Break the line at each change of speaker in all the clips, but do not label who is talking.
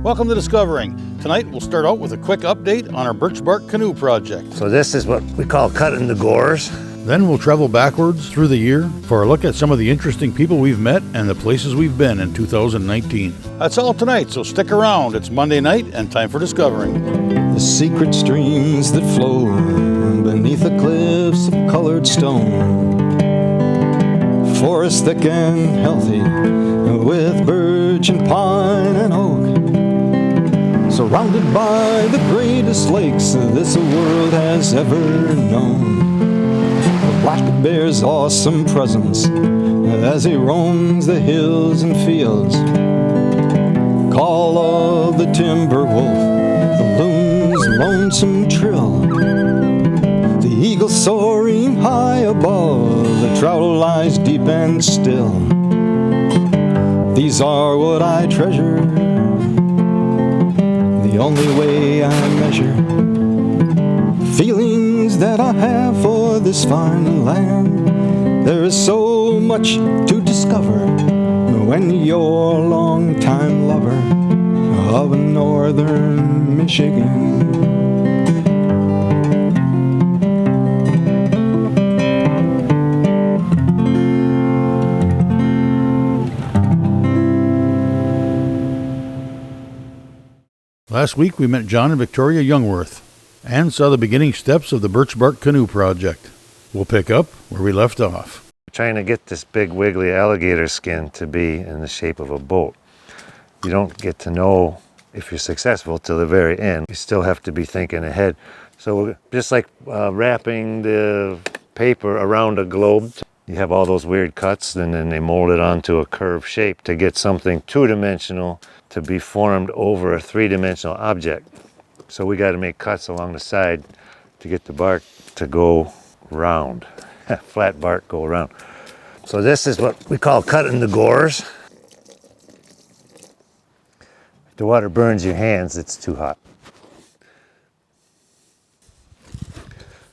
Welcome to Discovering. Tonight we'll start out with a quick update on our Birch Bark Canoe project.
So this is what we call cutting the gores.
Then we'll travel backwards through the year for a look at some of the interesting people we've met and the places we've been in 2019. That's all tonight, so stick around. It's Monday night and time for Discovering.
The secret streams that flow beneath the cliffs of colored stone. Forest thick and healthy with birch and pine and oak. Surrounded by the greatest lakes this world has ever known. The black bear's awesome presence as he roams the hills and fields. Call of the timber wolf, the loon's lonesome trill. The eagle soaring high above, the trout lies deep and still. These are what I treasure, the only way I measure feelings that I have for this fine land. There is so much to discover when you're a long-time lover of northern Michigan.
Last week we met John and Victoria Youngworth and saw the beginning steps of the Birch Bark Canoe project. We'll pick up where we left off.
We're trying to get this big wiggly alligator skin to be in the shape of a boat. You don't get to know if you're successful till the very end. You still have to be thinking ahead. So just like wrapping the paper around a globe, you have all those weird cuts and then they mold it onto a curved shape to get something two-dimensional to be formed over a three-dimensional object. So we got to make cuts along the side to get the bark to go round. Flat bark go around. So this is what we call cutting the gores. If the water burns your hands, it's too hot.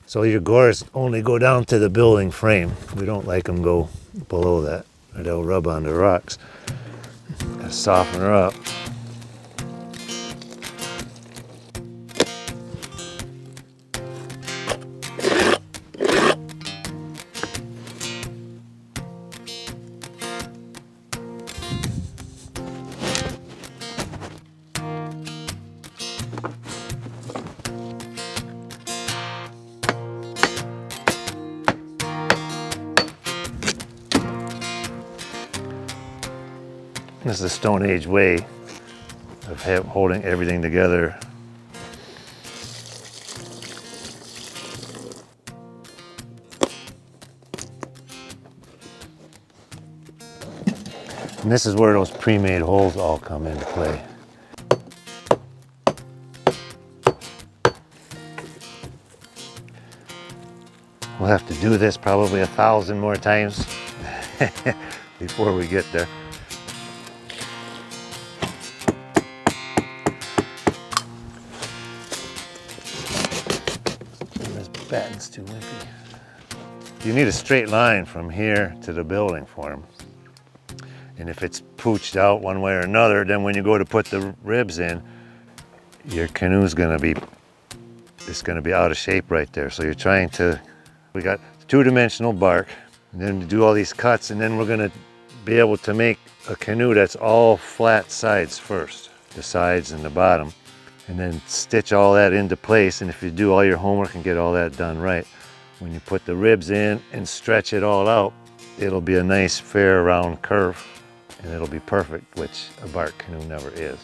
So your gores only go down to the building frame. We don't like them go below that, or they'll rub on the rocks. Gotta soften her up. This is the Stone Age way of holding everything together. And this is where those pre-made holes all come into play. We'll have to do this probably 1,000 more times before we get there. Batten's too wimpy. You need a straight line from here to the building form. And if it's pooched out one way or another, then when you go to put the ribs in, your canoe's gonna be out of shape right there. So you're trying to, we got two-dimensional bark, and then to do all these cuts, and then we're gonna be able to make a canoe that's all flat sides first, the sides and the bottom. And then stitch all that into place, and if you do all your homework and get all that done right, when you put the ribs in and stretch it all out, it'll be a nice fair round curve and it'll be perfect, which a bark canoe never is.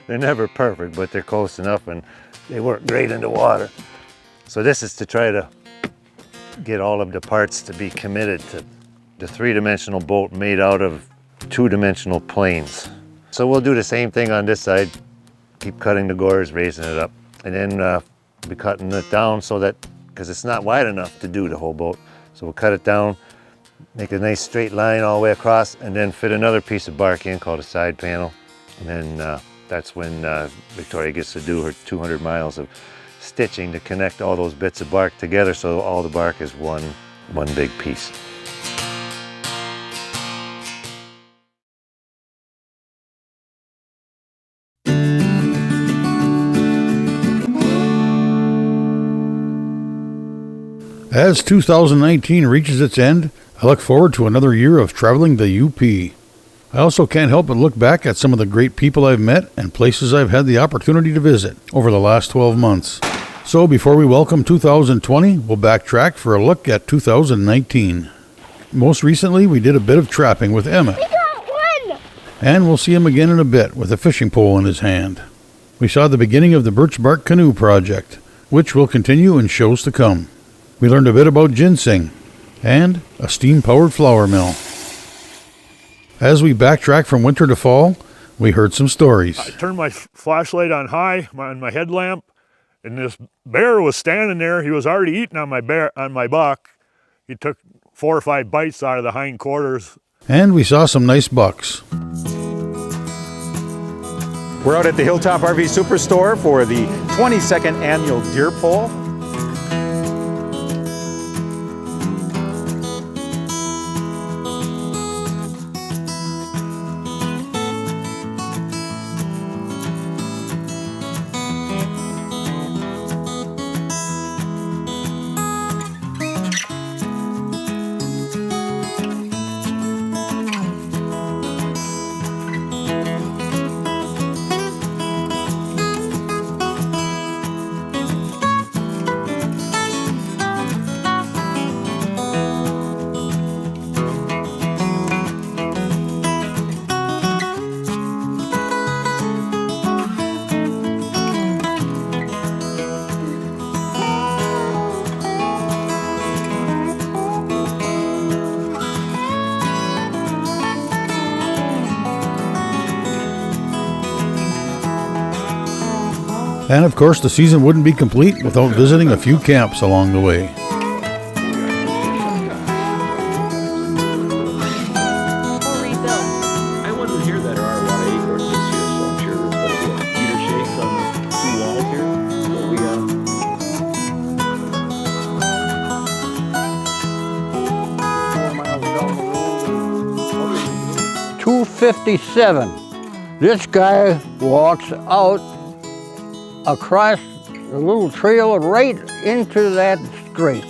They're never perfect, but they're close enough and they work great in the water. So this is to try to get all of the parts to be committed to the three-dimensional boat made out of two-dimensional planes. So we'll do the same thing on this side, keep cutting the gores, raising it up, and then be cutting it down so that, because it's not wide enough to do the whole boat. So we'll cut it down, make a nice straight line all the way across, and then fit another piece of bark in called a side panel. And then that's when Victoria gets to do her 200 miles of stitching to connect all those bits of bark together so all the bark is one big piece.
As 2019 reaches its end, I look forward to another year of traveling the UP. I also can't help but look back at some of the great people I've met and places I've had the opportunity to visit over the last 12 months. So before we welcome 2020, we'll backtrack for a look at 2019. Most recently, we did a bit of trapping with Emmett.
We got one!
And we'll see him again in a bit with a fishing pole in his hand. We saw the beginning of the Birch Bark Canoe project, which will continue in shows to come. We learned a bit about ginseng and a steam-powered flour mill. As we backtrack from winter to fall, we heard some stories.
I turned my flashlight on high on my headlamp, and this bear was standing there. He was already eating on my buck. He took 4 or 5 bites out of the hind quarters.
And we saw some nice bucks.
We're out at the Hilltop RV Superstore for the 22nd annual deer pull.
And of course, the season wouldn't be complete without visiting a few camps along the way.
I wasn't here that there are a lot of acorns this year, so I'm sure there's going to be a Peter shakes on the 2 walls here. So we
4 miles down the road. 257. This guy walks out across the little trail right into that straight.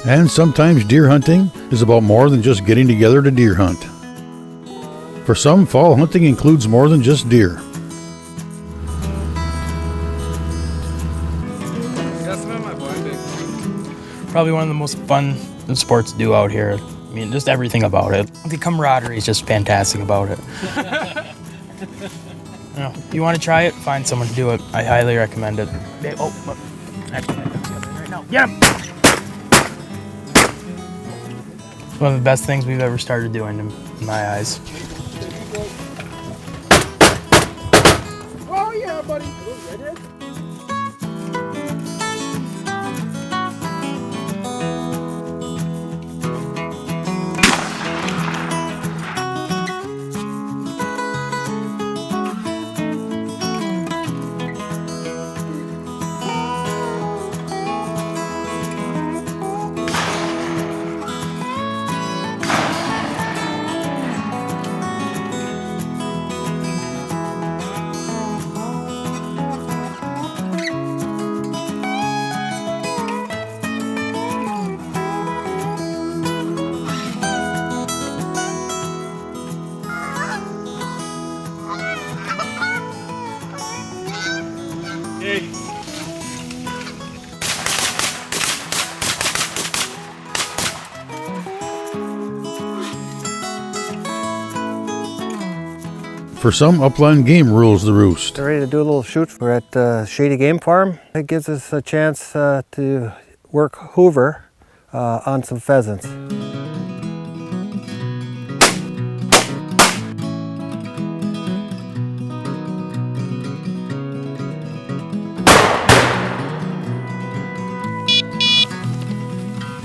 And sometimes deer hunting is about more than just getting together to deer hunt. For some, fall hunting includes more than just deer.
Probably one of the most fun sports to do out here. I mean, just everything about it. The camaraderie is just fantastic about it. You know, if you want to try it, find someone to do it. I highly recommend it. Oh, look. Actually, right now. Get him! It's one of the best things we've ever started doing in my eyes.
Oh yeah, buddy.
For some, upland game rules the roost.
They're ready to do a little shoot. We're at Shady Game Farm. It gives us a chance to work Hoover on some pheasants.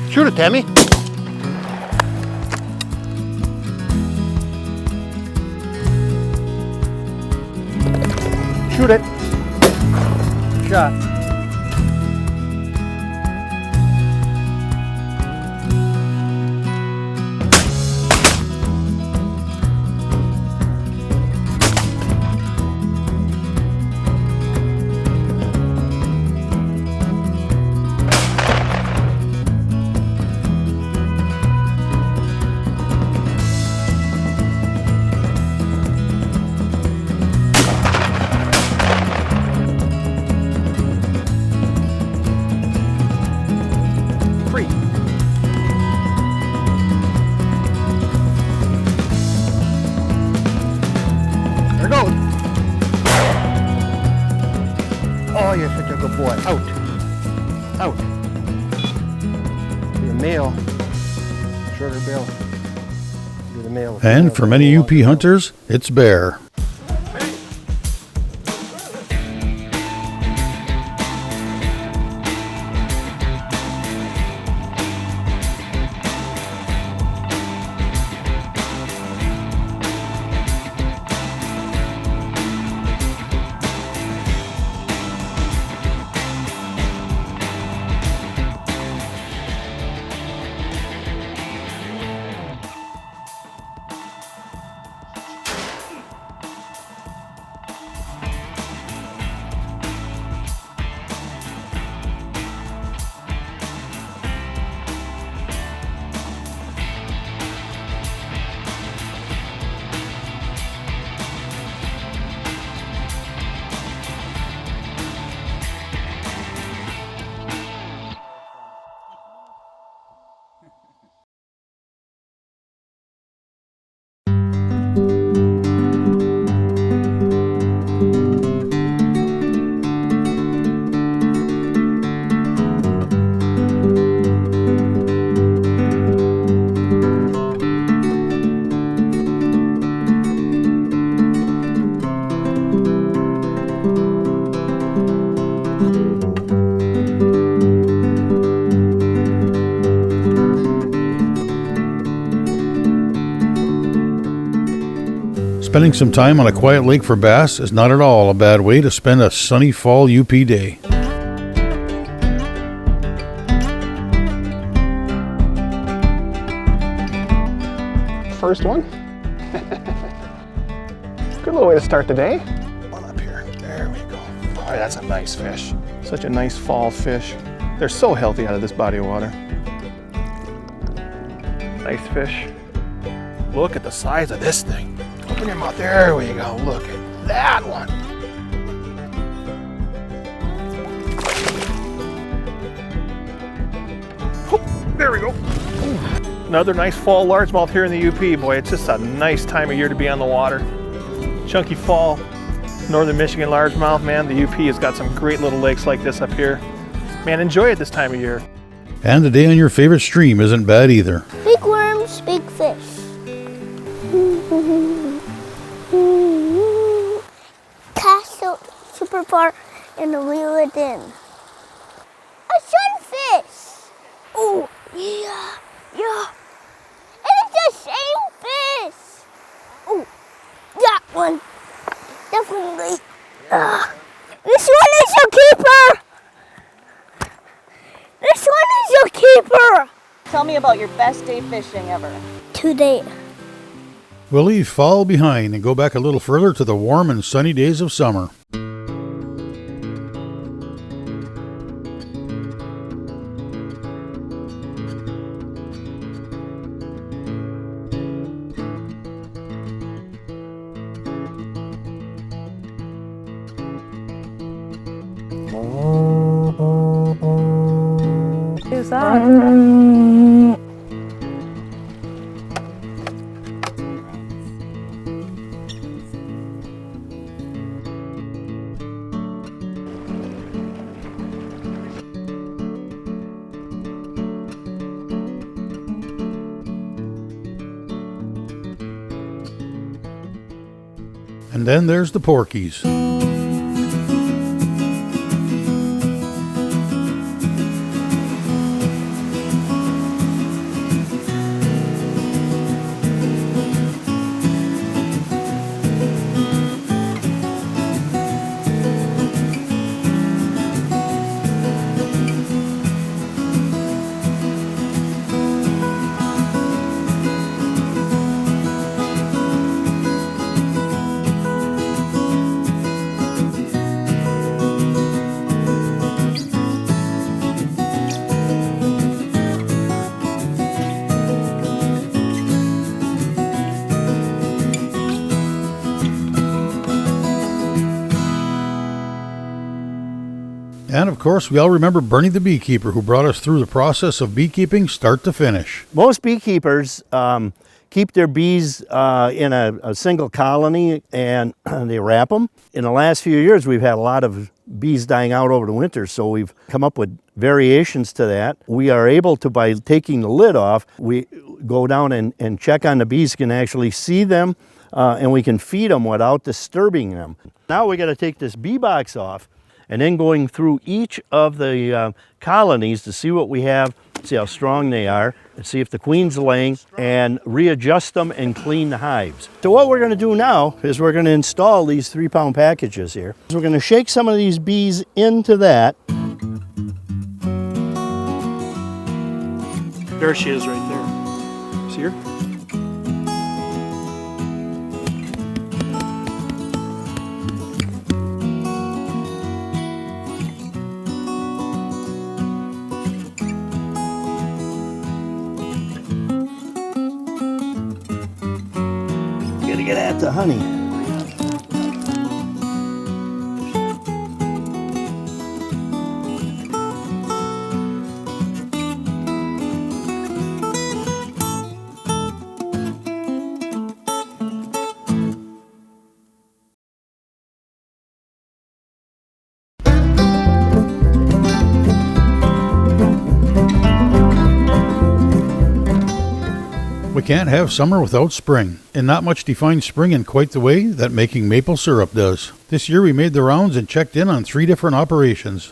Shoot it, Tammy.
Shoot it. Shot. Oh, you're such a good boy. Out. Out. You're a male. Shorter bill. You're the male.
And for many UP hunters, it's bear. Spending some time on a quiet lake for bass is not at all a bad way to spend a sunny fall UP day.
First one. Good little way to start the day. One up here. There we go. Boy, that's a nice fish. Such a nice fall fish. They're so healthy out of this body of water. Nice fish. Look at the size of this thing. Open your mouth. There we go. Look at that one. Oh, there we go. Another nice fall largemouth here in the UP. Boy, it's just a nice time of year to be on the water. Chunky fall, northern Michigan largemouth. Man, the UP has got some great little lakes like this up here. Man, enjoy it this time of year.
And the day on your favorite stream isn't bad either.
Big worms, big fish. Cast out super far and reel it in. A sunfish! Oh, yeah, yeah. And it's the same fish! Oh, that one. Definitely. This one is your keeper! This one is your keeper!
Tell me about your best day fishing ever.
Today.
We'll leave fall behind and go back a little further to the warm and sunny days of summer.
Who's that?
And then there's the porkies. And of course, we all remember Bernie the beekeeper, who brought us through the process of beekeeping start to finish.
Most beekeepers keep their bees in a single colony, and they wrap them. In the last few years, we've had a lot of bees dying out over the winter, so we've come up with variations to that. We are able to, by taking the lid off, we go down and check on the bees, can actually see them, and we can feed them without disturbing them. Now we got to take this bee box off, and then going through each of the colonies to see what we have, see how strong they are, and see if the queen's laying, and readjust them and clean the hives. So what we're going to do now is we're going to install these 3-pound packages here. So we're going to shake some of these bees into that.
There she is right there. See her?
Gotta get at the honey.
We can't have summer without spring, and not much defines spring in quite the way that making maple syrup does. This year we made the rounds and checked in on 3 different operations.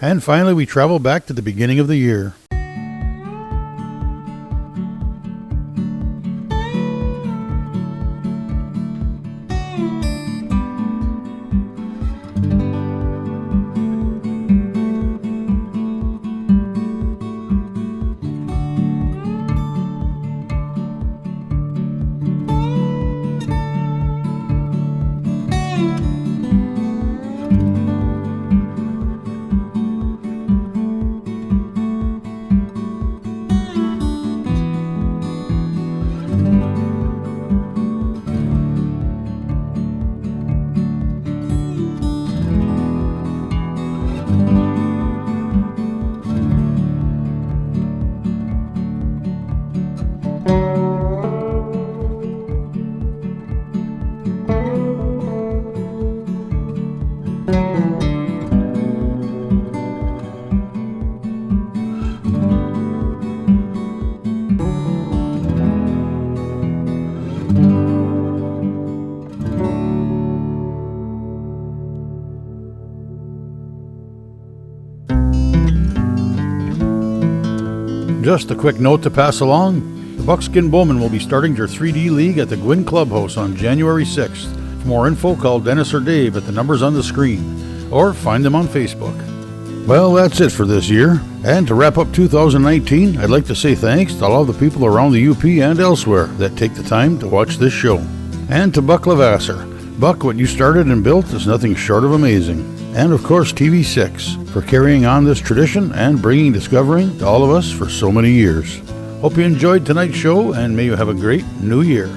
And finally, we travel back to the beginning of the year. Just a quick note to pass along. The Buckskin Bowmen will be starting their 3D League at the Gwyn Clubhouse on January 6th. For more info, call Dennis or Dave at the numbers on the screen, or find them on Facebook. Well, that's it for this year. And to wrap up 2019, I'd like to say thanks to all of the people around the UP and elsewhere that take the time to watch this show. And to Buck Levasseur. Buck, what you started and built is nothing short of amazing. And of course TV6 for carrying on this tradition and bringing discovering to all of us for so many years. Hope you enjoyed tonight's show and may you have a great new year.